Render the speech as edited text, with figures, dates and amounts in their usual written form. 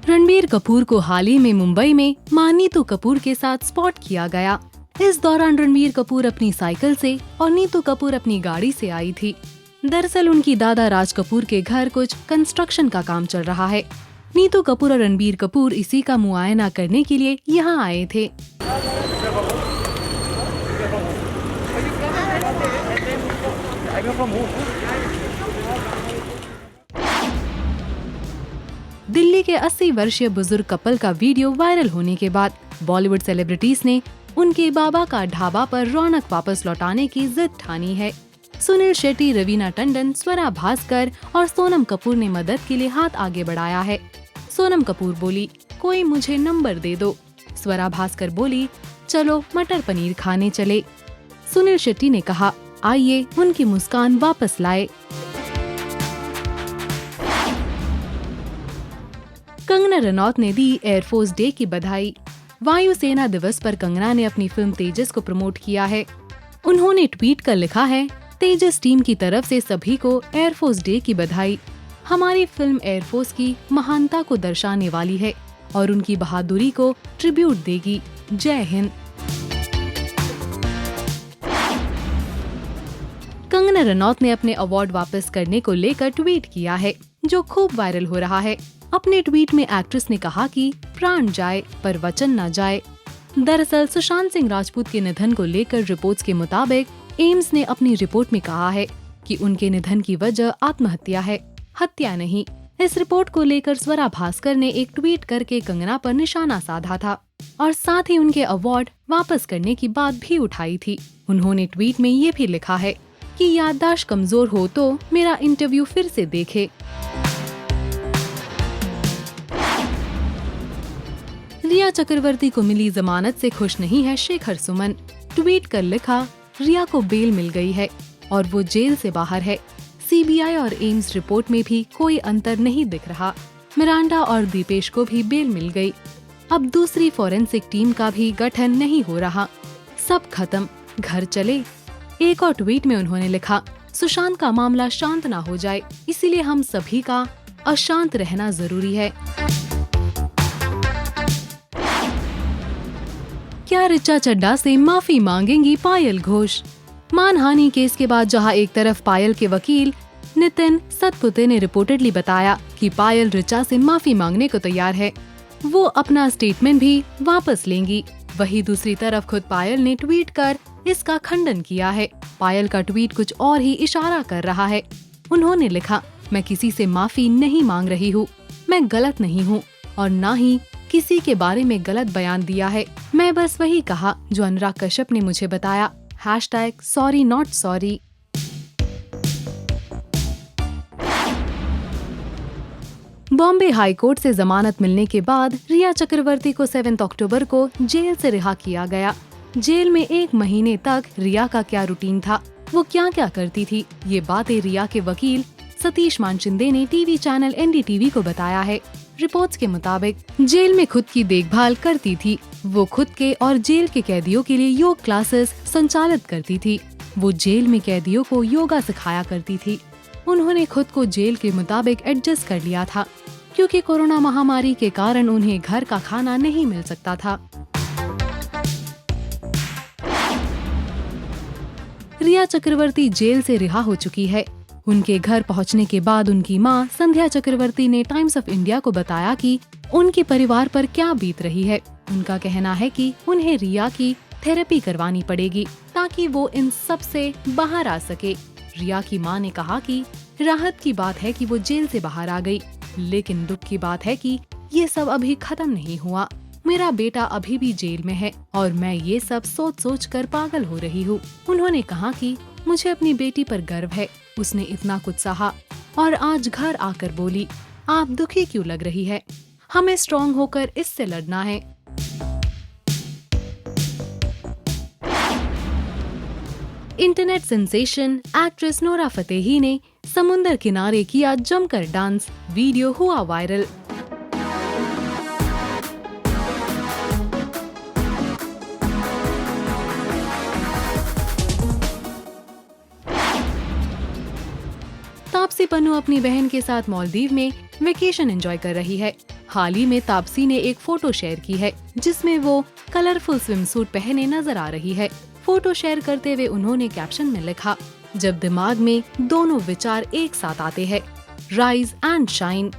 रणबीर कपूर को हाल ही में मुंबई में मां नीतू कपूर के साथ स्पॉट किया गया। इस दौरान रणबीर कपूर अपनी साइकिल से और नीतू कपूर अपनी गाड़ी से आई थी। दरअसल उनकी दादा राज कपूर के घर कुछ कंस्ट्रक्शन का काम चल रहा है। नीतू कपूर और रणबीर कपूर इसी का मुआयना करने के लिए यहाँ आए थे। दिल्ली के 80 वर्षीय बुजुर्ग कपल का वीडियो वायरल होने के बाद बॉलीवुड सेलिब्रिटीज ने उनके बाबा का ढाबा पर रौनक वापस लौटाने की जिद ठानी है। सुनील शेट्टी, रवीना टंडन, स्वरा भास्कर और सोनम कपूर ने मदद के लिए हाथ आगे बढ़ाया है। सोनम कपूर बोली, कोई मुझे नंबर दे दो। स्वरा भास्कर बोली, चलो मटर पनीर खाने चले। सुनील शेट्टी ने कहा, आइए उनकी मुस्कान वापस लाए। कंगना रनौत ने दी एयरफोर्स डे की बधाई। वायुसेना दिवस पर कंगना ने अपनी फिल्म तेजस को प्रमोट किया है। उन्होंने ट्वीट कर लिखा है, तेजस टीम की तरफ से सभी को एयरफोर्स डे की बधाई। हमारी फिल्म एयरफोर्स की महानता को दर्शाने वाली है और उनकी बहादुरी को ट्रिब्यूट देगी। जय हिंद। कंगना रनौत ने अपने अवार्ड वापस करने को लेकर ट्वीट किया है, जो खूब वायरल हो रहा है। अपने ट्वीट में एक्ट्रेस ने कहा कि प्राण जाए पर वचन न जाए। दरअसल सुशांत सिंह राजपूत के निधन को लेकर रिपोर्ट्स के मुताबिक एम्स ने अपनी रिपोर्ट में कहा है कि उनके निधन की वजह आत्महत्या है, हत्या नहीं। इस रिपोर्ट को लेकर स्वरा भास्कर ने एक ट्वीट करके कंगना पर निशाना साधा था और साथ ही उनके अवार्ड वापस करने की बात भी उठाई थी। उन्होंने ट्वीट में ये भी लिखा है कि याददाश्त कमजोर हो तो मेरा इंटरव्यू फिर से देखे। रिया चक्रवर्ती को मिली जमानत से खुश नहीं है शेखर सुमन। ट्वीट कर लिखा, रिया को बेल मिल गई है और वो जेल से बाहर है। सीबीआई और एम्स रिपोर्ट में भी कोई अंतर नहीं दिख रहा। मिरांडा और दीपेश को भी बेल मिल गई। अब दूसरी फॉरेंसिक टीम का भी गठन नहीं हो रहा। सब खत्म, घर चले। एक और ट्वीट में उन्होंने लिखा, सुशांत का मामला शांत ना हो जाए, इसीलिए हम सभी का अशांत रहना जरूरी है। क्या ऋचा चड्ढा से माफी मांगेंगी पायल घोष? मानहानि केस के बाद जहां एक तरफ पायल के वकील नितिन सतपुते ने रिपोर्टेडली बताया कि पायल ऋचा से माफी मांगने को तैयार है, वो अपना स्टेटमेंट भी वापस लेंगी, वहीं दूसरी तरफ खुद पायल ने ट्वीट कर इसका खंडन किया है। पायल का ट्वीट कुछ और ही इशारा कर रहा है। उन्होंने लिखा, मैं किसी से माफी नहीं मांग रही हूँ, मैं गलत नहीं हूँ और न ही किसी के बारे में गलत बयान दिया है। मैं बस वही कहा जो अनुराग कश्यप ने मुझे बताया। #sorry not sorry। Bombay high court से जमानत मिलने के बाद रिया चक्रवर्ती को 7 अक्टूबर को जेल से रिहा किया गया। जेल में 1 महीने तक रिया का क्या रूटीन था, वो क्या क्या करती थी, ये बातें रिया के वकील सतीश मानशिंदे ने टीवी चैनल NDTV को बताया है। रिपोर्ट्स के मुताबिक जेल में खुद की देखभाल करती थी। वो खुद के और जेल के कैदियों के लिए योग क्लासेस संचालित करती थी। वो जेल में कैदियों को योगा सिखाया करती थी। उन्होंने खुद को जेल के मुताबिक एडजस्ट कर लिया था, क्योंकि कोरोना महामारी के कारण उन्हें घर का खाना नहीं मिल सकता था। रिया चक्रवर्ती जेल से रिहा हो चुकी है। उनके घर पहुंचने के बाद उनकी मां संध्या चक्रवर्ती ने टाइम्स ऑफ इंडिया को बताया कि उनके परिवार पर क्या बीत रही है। उनका कहना है कि उन्हें रिया की थेरेपी करवानी पड़ेगी ताकि वो इन सब से बाहर आ सके। रिया की मां ने कहा कि राहत की बात है कि वो जेल से बाहर आ गई, लेकिन दुख की बात है कि ये सब अभी खत्म नहीं हुआ। मेरा बेटा अभी भी जेल में है और मैं ये सब सोच सोच कर पागल हो रही हूँ। उन्होंने कहा कि मुझे अपनी बेटी पर गर्व है, उसने इतना कुछ सहा और आज घर आकर बोली, आप दुखी क्यों लग रही है, हमें स्ट्रॉन्ग होकर इससे लड़ना है। Internet sensation actress Nora Fatehi ने समुंदर किनारे किया जमकर डांस, वीडियो हुआ वायरल। तापसी पन्नू अपनी बहन के साथ मालदीव में वेकेशन एंजॉय कर रही है। हाल ही में तापसी ने एक फोटो शेयर की है जिसमें वो कलरफुल स्विमसूट पहने नजर आ रही है। फोटो शेयर करते हुए उन्होंने कैप्शन में लिखा, जब दिमाग में दोनों विचार एक साथ आते हैं, राइज एंड शाइन।